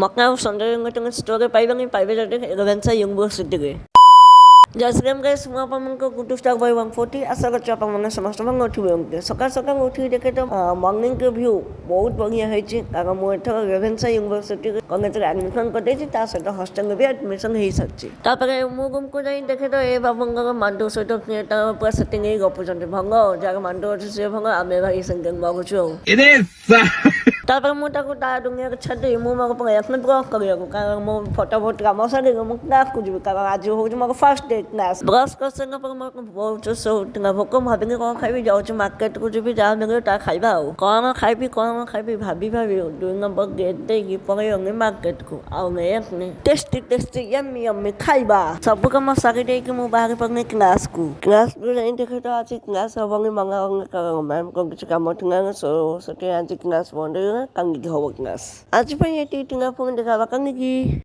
Makna sandali nga itong story pa ibang private sa university. Jasgram guys, semua pamangko kutus tak boy 140 asal कच्चा पमंगा समस्त मंग उठी होंगे सकाळ सकाळ उठी देखे तो मॉर्निंग के व्यू बहुत बढ़िया है छी कारण मो एठो रेभेन्सा यूनिवर्सिटी कॉलेज रे एडमिशन कर देछि ता सहित हॉस्टल में भी एडमिशन हेई सच्ची तापरे मो गुम को जाई देखे तो ए बाबंगा मांडो सहित ता पूरा सेटिंग हे गपुचंते भंग जागा मांडो अछि से भंग आमे भाई संगे मगुछु तापर मो ताको ता दुनिया के छदे मो मग पर एफन ब्लॉक करियो कारण मो फटाफट काम सरे मो क्लास कुछ कारण आज हो मग फर्स्ट डे क्लास ब्रश कर संग पर मो बहुत सो तना भको भाबिने कोन खाइबी जाउ मार्केट को भी जा मिले ता खाइबा हो कोन खाइबी भाबी दुई नंबर गेट दे की पगे होंगे मार्केट को आउ मैं अपने टेस्टी यम्मी खाइबा सब काम सारी दे के मो बाहर पगने क्लास को नहीं देखे तो आज क्लास हबंगे मंगा मैम को कुछ काम थंगा सो सटे आज क्लास बंद कंगी हो क्लास आज पे ये टिंगा फोन देखा कंगी